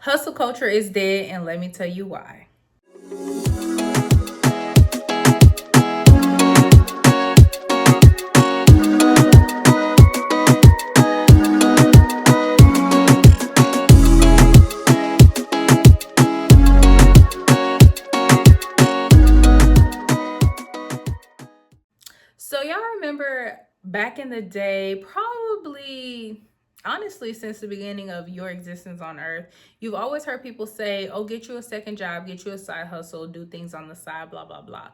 Hustle culture is dead, and let me tell you why. So, y'all remember back in the day, probably honestly since the beginning of your existence on earth, you've always heard people say, oh, get you a second job, get you a side hustle, do things on the side, blah, blah, blah.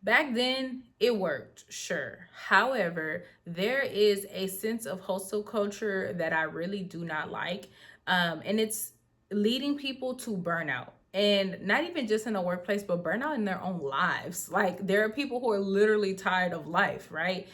Back then, it worked, sure. However, there is a sense of hustle culture that I really do not like. And it's leading people to burnout. And not even just in the workplace, but burnout in their own lives. Like, there are people who are literally tired of life, right?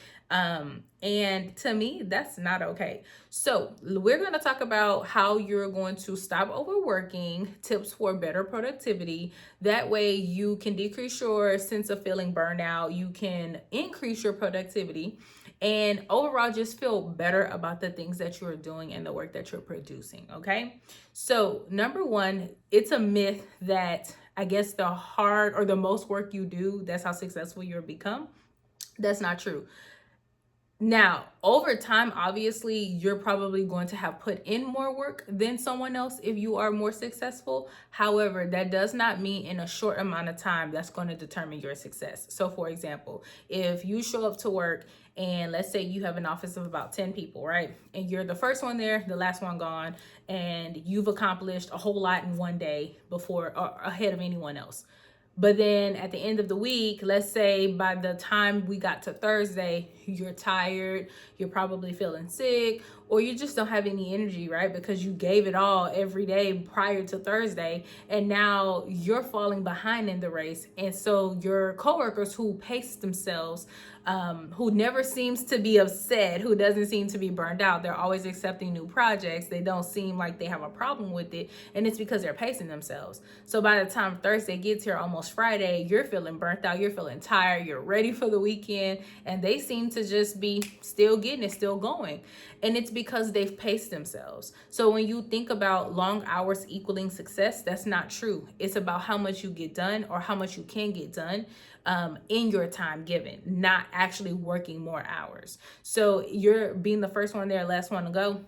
And to me, that's not okay. So, we're going to talk about how you're going to stop overworking, tips for better productivity. That way, you can decrease your sense of feeling burnout, you can increase your productivity, and overall just feel better about the things that you're doing and the work that you're producing. Okay. So, number one, it's a myth that I guess the hard or the most work you do, that's how successful you'll become. That's not true. Now, over time, obviously, you're probably going to have put in more work than someone else if you are more successful. However, that does not mean in a short amount of time that's going to determine your success. So, for example, if you show up to work and let's say you have an office of about 10 people, right? And you're the first one there, the last one gone, and you've accomplished a whole lot in one day before or ahead of anyone else. But then at the end of the week, let's say by the time we got to Thursday, you're tired, you're probably feeling sick, or you just don't have any energy, right? Because you gave it all every day prior to Thursday, and now you're falling behind in the race. And so your coworkers who pace themselves, who never seems to be upset, who doesn't seem to be burned out, they're always accepting new projects. They don't seem like they have a problem with it, and it's because they're pacing themselves. So by the time Thursday gets here, almost Friday, you're feeling burnt out, you're feeling tired, you're ready for the weekend, and they seem to just be still getting it, still going. And it's because they've paced themselves. So when you think about long hours equaling success, that's not true. It's about how much you get done or how much you can get done in your time given, not actually working more hours. So you're being the first one there, last one to go.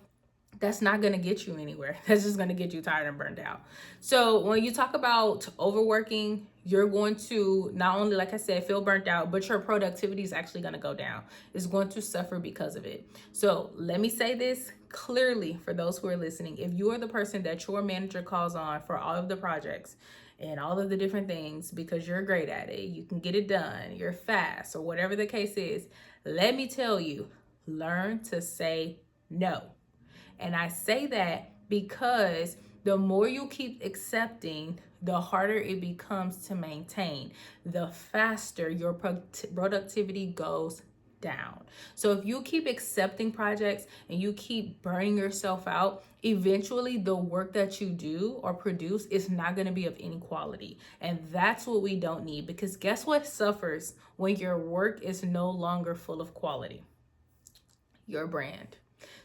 That's not going to get you anywhere. That's just going to get you tired and burned out. So when you talk about overworking, you're going to not only, like I said, feel burnt out, but your productivity is actually going to go down. It's going to suffer because of it. So let me say this clearly for those who are listening. If you are the person that your manager calls on for all of the projects and all of the different things because you're great at it, you can get it done, you're fast, or whatever the case is, let me tell you, learn to say no. And I say that because the more you keep accepting, the harder it becomes to maintain, the faster your productivity goes down. So if you keep accepting projects and you keep burning yourself out, eventually the work that you do or produce is not going to be of any quality. And that's what we don't need, because guess what suffers when your work is no longer full of quality? Your brand.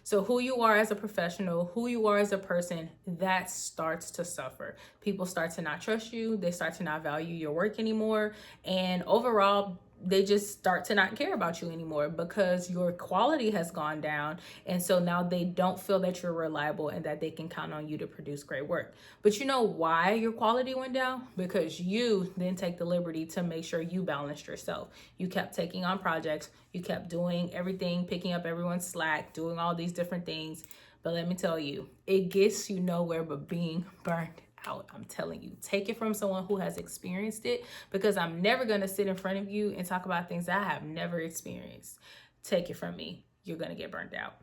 So who you are as a professional, who you are as a person, that starts to suffer. People start to not trust you. They start to not value your work anymore. And overall, they just start to not care about you anymore because your quality has gone down. And so now they don't feel that you're reliable and that they can count on you to produce great work. But you know why your quality went down? Because you then take the liberty to make sure you balanced yourself. You kept taking on projects. You kept doing everything, picking up everyone's slack, doing all these different things. But let me tell you, it gets you nowhere but being burned out. I'm telling you, take it from someone who has experienced it, because I'm never going to sit in front of you and talk about things that I have never experienced. Take it from me. You're going to get burned out.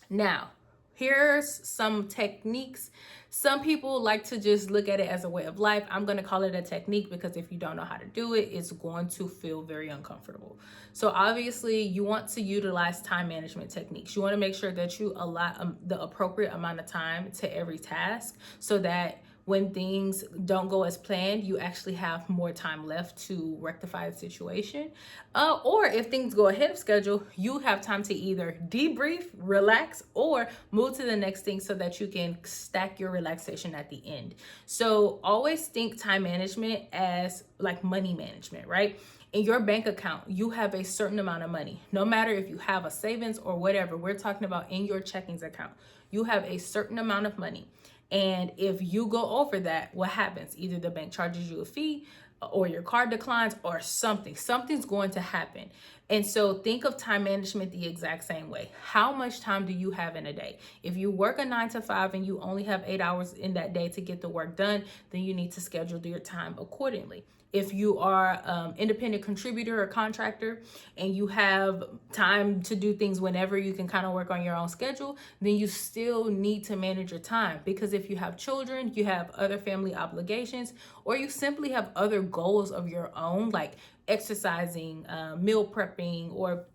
Now, here's some techniques. Some people like to just look at it as a way of life. I'm going to call it a technique because if you don't know how to do it, it's going to feel very uncomfortable. So obviously you want to utilize time management techniques. You want to make sure that you allot the appropriate amount of time to every task so that when things don't go as planned, you actually have more time left to rectify the situation. Or if things go ahead of schedule, you have time to either debrief, relax, or move to the next thing so that you can stack your relaxation at the end. So always think time management as like money management, right? In your bank account, you have a certain amount of money. No matter if you have a savings or whatever, we're talking about in your checkings account. You have a certain amount of money. And if you go over that, what happens? Either the bank charges you a fee or your card declines or something. Something's going to happen. And so think of time management the exact same way. How much time do you have in a day? If you work a 9 to 5 and you only have 8 hours in that day to get the work done, then you need to schedule your time accordingly. If you are independent contributor or contractor and you have time to do things whenever you can kind of work on your own schedule, then you still need to manage your time. Because if you have children, you have other family obligations, or you simply have other goals of your own, like exercising, meal prepping, or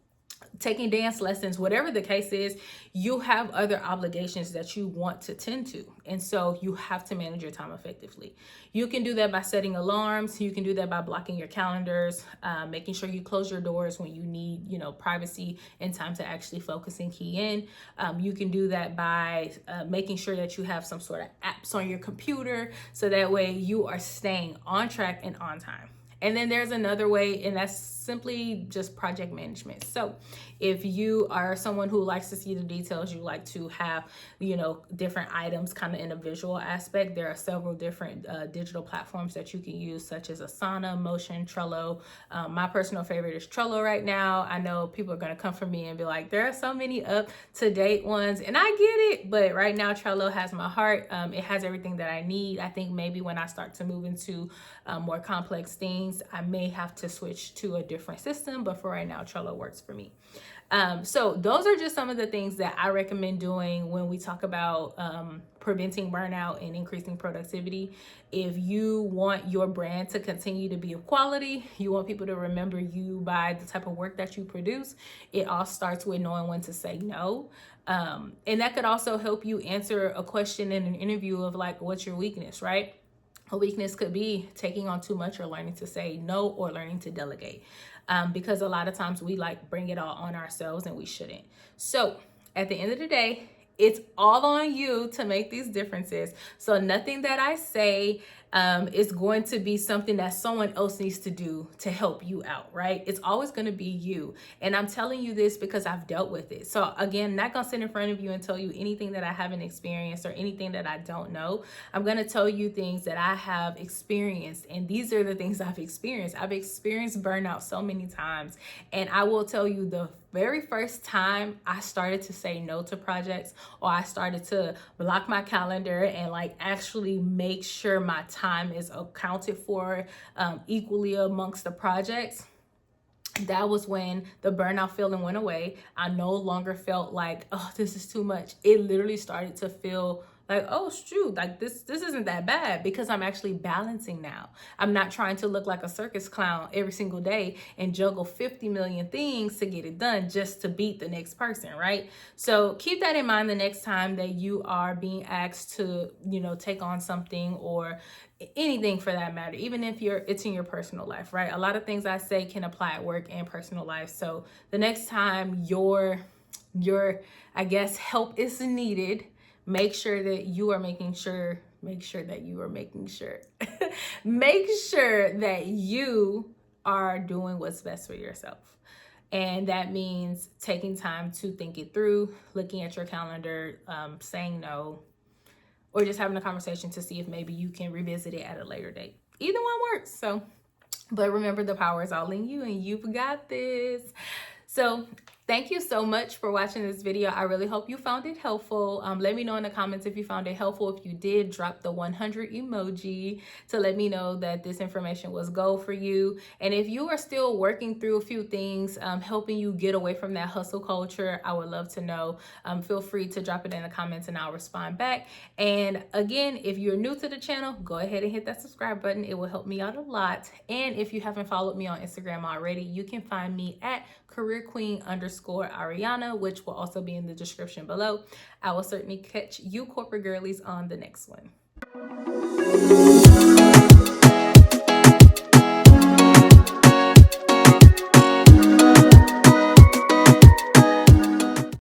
taking dance lessons, whatever the case is, you have other obligations that you want to tend to. And so you have to manage your time effectively. You can do that by setting alarms. You can do that by blocking your calendars, making sure you close your doors when you need, privacy and time to actually focus and key in. You can do that by making sure that you have some sort of apps on your computer, so that way you are staying on track and on time. And then there's another way, and that's simply just project management. So if you are someone who likes to see the details, you like to have, different items kind of in a visual aspect, there are several different digital platforms that you can use, such as Asana, Motion, Trello. My personal favorite is Trello right now. I know people are going to come for me and be like, there are so many up-to-date ones, and I get it, but right now Trello has my heart. It has everything that I need. I think maybe when I start to move into more complex things, I may have to switch to a different system, but for right now, Trello works for me. So those are just some of the things that I recommend doing when we talk about preventing burnout and increasing productivity. If you want your brand to continue to be of quality, you want people to remember you by the type of work that you produce, it all starts with knowing when to say no. And that could also help you answer a question in an interview of like, what's your weakness, right? A weakness could be taking on too much or learning to say no or learning to delegate. Because a lot of times we bring it all on ourselves and we shouldn't. So at the end of the day, it's all on you to make these differences. So nothing that I say is going to be something that someone else needs to do to help you out, right? It's always going to be you. And I'm telling you this because I've dealt with it. So again, not going to sit in front of you and tell you anything that I haven't experienced or anything that I don't know. I'm going to tell you things that I have experienced. And these are the things I've experienced. I've experienced burnout so many times. And I will tell you, the very first time I started to say no to projects, or I started to block my calendar and actually make sure my time is accounted for equally amongst the projects, that was when the burnout feeling went away. I no longer felt like, oh, this is too much. It literally started to feel like, oh shoot, this isn't that bad, because I'm actually balancing now. I'm not trying to look like a circus clown every single day and juggle 50 million things to get it done just to beat the next person, right? So keep that in mind the next time that you are being asked to, take on something, or anything for that matter, even if it's in your personal life, right? A lot of things I say can apply at work and personal life. So the next time your I guess help is needed, make sure that you are making sure make sure that you are doing what's best for yourself. And that means taking time to think it through, looking at your calendar, saying no, or just having a conversation to see if maybe you can revisit it at a later date. Either one works. So, but remember, the power is all in you and you've got this. So thank you so much for watching this video. I really hope you found it helpful. Let me know in the comments if you found it helpful. If you did, drop the 100 emoji to let me know that this information was gold for you. And if you are still working through a few things, helping you get away from that hustle culture, I would love to know. Feel free to drop it in the comments and I'll respond back. And again, if you're new to the channel, go ahead and hit that subscribe button. It will help me out a lot. And if you haven't followed me on Instagram already, you can find me at careerqueen_Ariana, which will also be in the description below. I will certainly catch you corporate girlies on the next one.